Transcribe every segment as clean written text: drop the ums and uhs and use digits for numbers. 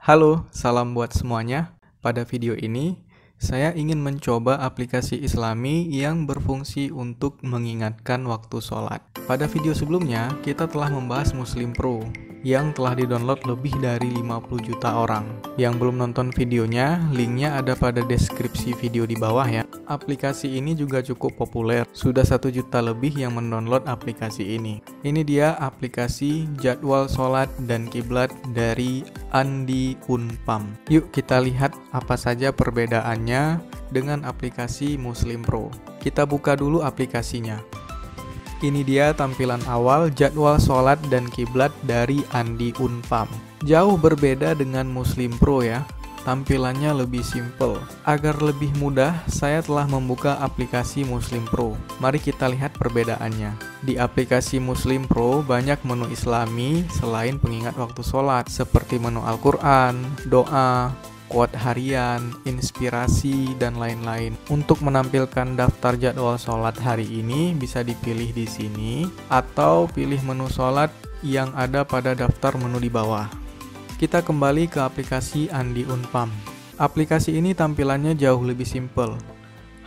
Halo, salam buat semuanya. Pada video ini, saya ingin mencoba aplikasi Islami yang berfungsi untuk mengingatkan waktu sholat. Pada video sebelumnya, kita telah membahas Muslim Pro yang telah didownload lebih dari 50 juta orang. Yang belum nonton videonya, linknya ada pada deskripsi video di bawah ya. Aplikasi ini juga cukup populer, sudah 1 juta lebih yang mendownload aplikasi ini. Ini dia aplikasi jadwal sholat dan kiblat dari Andi Unpam. Yuk kita lihat apa saja perbedaannya dengan aplikasi Muslim Pro. Kita buka dulu aplikasinya. Ini dia tampilan awal jadwal sholat dan kiblat dari Andi Unpam. Jauh berbeda dengan Muslim Pro ya. Tampilannya lebih simple. Agar lebih mudah, saya telah membuka aplikasi Muslim Pro. Mari kita lihat perbedaannya. Di aplikasi Muslim Pro banyak menu Islami selain pengingat waktu sholat, seperti menu Al-Quran, doa, quote harian, inspirasi, dan lain-lain. Untuk menampilkan daftar jadwal sholat hari ini bisa dipilih di sini, atau pilih menu sholat yang ada pada daftar menu di bawah. Kita kembali ke aplikasi Andi Unpam. Aplikasi ini tampilannya jauh lebih simple.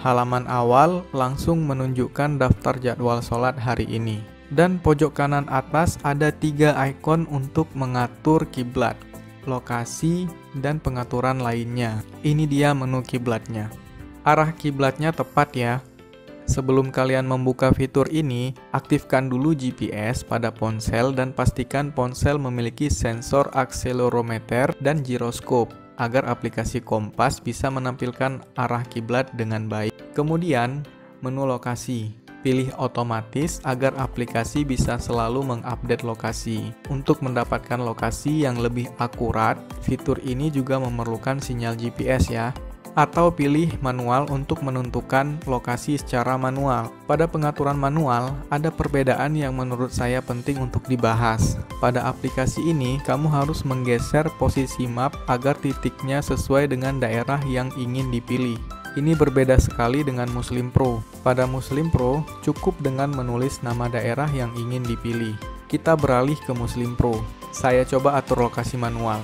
Halaman awal langsung menunjukkan daftar jadwal sholat hari ini. Dan pojok kanan atas ada 3 ikon untuk mengatur kiblat, lokasi, dan pengaturan lainnya. Ini dia menu kiblatnya. Arah kiblatnya tepat ya. Sebelum kalian membuka fitur ini, aktifkan dulu GPS pada ponsel dan pastikan ponsel memiliki sensor akselerometer dan giroskop agar aplikasi Kompas bisa menampilkan arah kiblat dengan baik. Kemudian, menu lokasi. Pilih otomatis agar aplikasi bisa selalu mengupdate lokasi. Untuk mendapatkan lokasi yang lebih akurat, fitur ini juga memerlukan sinyal GPS ya. Atau pilih manual untuk menentukan lokasi secara manual. Pada pengaturan manual, ada perbedaan yang menurut saya penting untuk dibahas. Pada aplikasi ini, kamu harus menggeser posisi map agar titiknya sesuai dengan daerah yang ingin dipilih. Ini berbeda sekali dengan Muslim Pro. Pada Muslim Pro, cukup dengan menulis nama daerah yang ingin dipilih. Kita beralih ke Muslim Pro. Saya coba atur lokasi manual.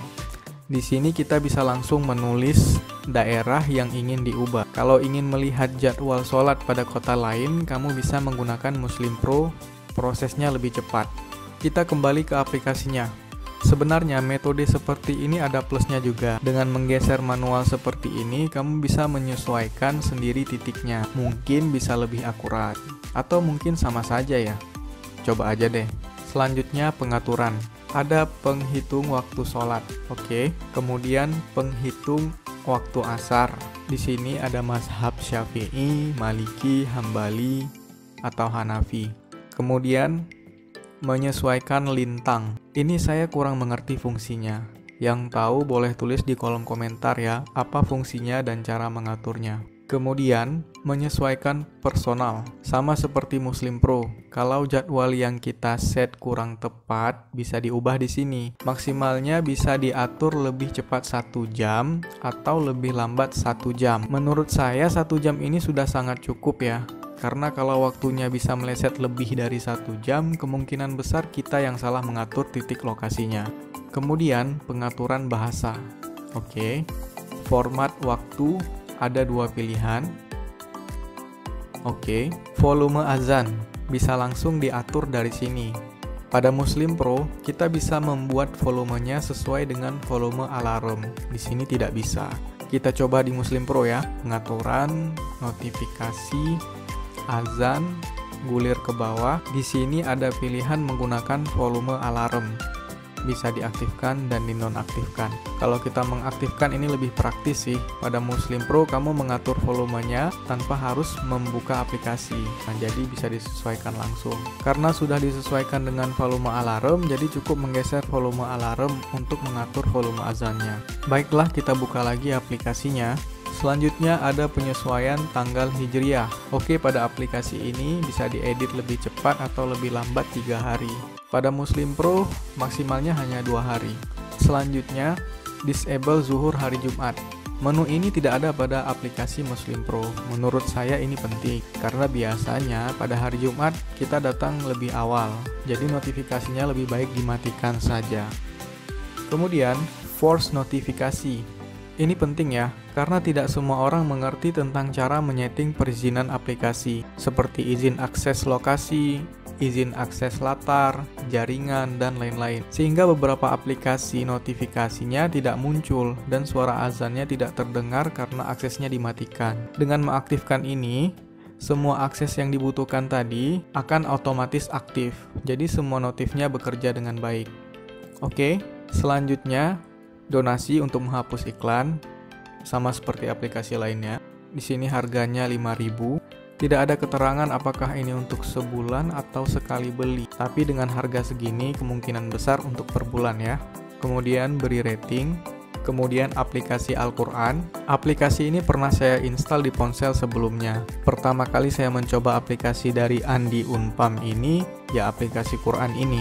Di sini kita bisa langsung menulis daerah yang ingin diubah. Kalau ingin melihat jadwal sholat pada kota lain, kamu bisa menggunakan Muslim Pro, prosesnya lebih cepat. Kita kembali ke aplikasinya. Sebenarnya metode seperti ini ada plusnya juga. Dengan menggeser manual seperti ini, kamu bisa menyesuaikan sendiri titiknya. Mungkin bisa lebih akurat, atau mungkin sama saja ya. Coba aja deh. Selanjutnya pengaturan. Ada penghitung waktu sholat, oke. Kemudian penghitung waktu asar. Di sini ada mazhab Syafi'i, Maliki, Hambali, atau Hanafi. Kemudian menyesuaikan lintang. Ini saya kurang mengerti fungsinya. Yang tahu boleh tulis di kolom komentar ya, apa fungsinya dan cara mengaturnya. Kemudian, menyesuaikan personal. Sama seperti Muslim Pro. Kalau jadwal yang kita set kurang tepat, bisa diubah di sini. Maksimalnya bisa diatur lebih cepat 1 jam atau lebih lambat 1 jam. Menurut saya 1 jam ini sudah sangat cukup ya. Karena kalau waktunya bisa meleset lebih dari 1 jam, kemungkinan besar kita yang salah mengatur titik lokasinya. Kemudian, pengaturan bahasa. Oke. Format waktu. Ada 2 pilihan. Oke, volume azan bisa langsung diatur dari sini. Pada Muslim Pro, kita bisa membuat volumenya sesuai dengan volume alarm. Di sini tidak bisa. Kita coba di Muslim Pro ya. Pengaturan, notifikasi, azan, gulir ke bawah. Di sini ada pilihan menggunakan volume alarm. Bisa diaktifkan dan dinonaktifkan. Kalau kita mengaktifkan ini lebih praktis sih. Pada Muslim Pro kamu mengatur volumenya tanpa harus membuka aplikasi. Nah, jadi bisa disesuaikan langsung. Karena sudah disesuaikan dengan volume alarm, jadi cukup menggeser volume alarm untuk mengatur volume azannya. Baiklah, kita buka lagi aplikasinya. Selanjutnya ada penyesuaian tanggal hijriah. Oke, pada aplikasi ini bisa diedit lebih cepat atau lebih lambat 3 hari. Pada Muslim Pro, maksimalnya hanya 2 hari. Selanjutnya, disable zuhur hari Jumat. Menu ini tidak ada pada aplikasi Muslim Pro. Menurut saya ini penting, karena biasanya pada hari Jumat kita datang lebih awal. Jadi notifikasinya lebih baik dimatikan saja. Kemudian, force notifikasi. Ini penting ya, karena tidak semua orang mengerti tentang cara menyeting perizinan aplikasi, seperti izin akses lokasi, izin akses latar, jaringan, dan lain-lain. Sehingga beberapa aplikasi notifikasinya tidak muncul dan suara azannya tidak terdengar karena aksesnya dimatikan. Dengan mengaktifkan ini, semua akses yang dibutuhkan tadi akan otomatis aktif. Jadi semua notifnya bekerja dengan baik. Oke, selanjutnya donasi untuk menghapus iklan, sama seperti aplikasi lainnya. Di sini harganya 5.000. Tidak ada keterangan apakah ini untuk sebulan atau sekali beli. Tapi dengan harga segini kemungkinan besar untuk per bulan ya. Kemudian beri rating. Kemudian aplikasi Al-Quran. Aplikasi ini pernah saya install di ponsel sebelumnya. Pertama kali saya mencoba aplikasi dari Andi Unpam ini, ya aplikasi Quran ini.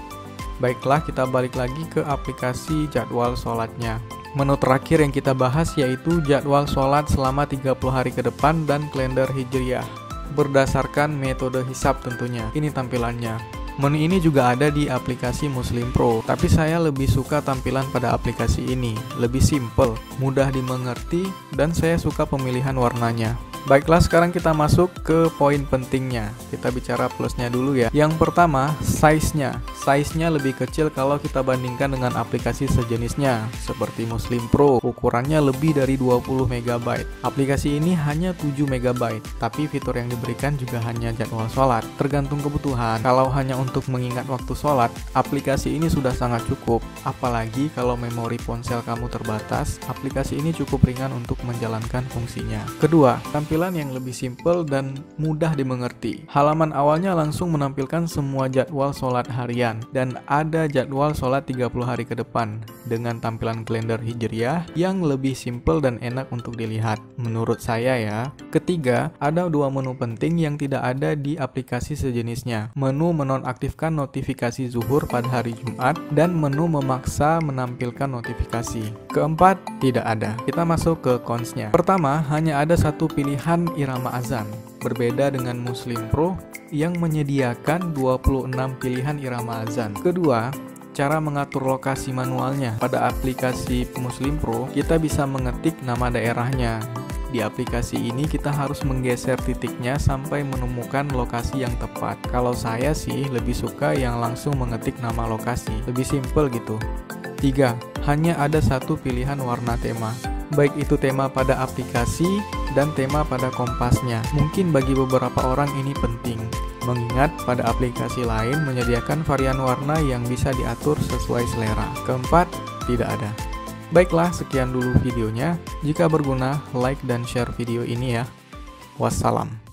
Baiklah, kita balik lagi ke aplikasi jadwal sholatnya. Menu terakhir yang kita bahas yaitu jadwal sholat selama 30 hari ke depan dan kalender Hijriyah. Berdasarkan metode hisab tentunya. Ini tampilannya. Menu ini juga ada di aplikasi Muslim Pro, tapi saya lebih suka tampilan pada aplikasi ini. Lebih simple, mudah dimengerti, dan saya suka pemilihan warnanya. Baiklah, sekarang kita masuk ke poin pentingnya. Kita bicara plusnya dulu ya. Yang pertama, size-nya. Size-nya lebih kecil kalau kita bandingkan dengan aplikasi sejenisnya, seperti Muslim Pro. Ukurannya lebih dari 20 MB. Aplikasi ini hanya 7 MB, tapi fitur yang diberikan juga hanya jadwal sholat. Tergantung kebutuhan. Kalau hanya untuk mengingat waktu sholat, aplikasi ini sudah sangat cukup. Apalagi kalau memori ponsel kamu terbatas, aplikasi ini cukup ringan untuk menjalankan fungsinya. Kedua, tampilan yang lebih simpel dan mudah dimengerti. Halaman awalnya langsung menampilkan semua jadwal sholat harian dan ada jadwal sholat 30 hari ke depan dengan tampilan kalender Hijriyah yang lebih simpel dan enak untuk dilihat menurut saya ya. Ketiga, ada dua menu penting yang tidak ada di aplikasi sejenisnya. Menu menonaktifkan notifikasi zuhur pada hari Jumat dan menu memaksa menampilkan notifikasi. Keempat, tidak ada. Kita masuk ke cons-nya. Pertama, hanya ada satu pilihan irama azan. Berbeda dengan Muslim Pro yang menyediakan 26 pilihan irama azan. Kedua, cara mengatur lokasi manualnya. Pada aplikasi Muslim Pro, kita bisa mengetik nama daerahnya. Di aplikasi ini kita harus menggeser titiknya sampai menemukan lokasi yang tepat. Kalau saya sih lebih suka yang langsung mengetik nama lokasi. Lebih simple gitu. 3. Hanya ada satu pilihan warna tema. Baik itu tema pada aplikasi dan tema pada kompasnya. Mungkin bagi beberapa orang ini penting, mengingat pada aplikasi lain menyediakan varian warna yang bisa diatur sesuai selera. Keempat, tidak ada. Baiklah, sekian dulu videonya. Jika berguna, like dan share video ini ya. Wassalam.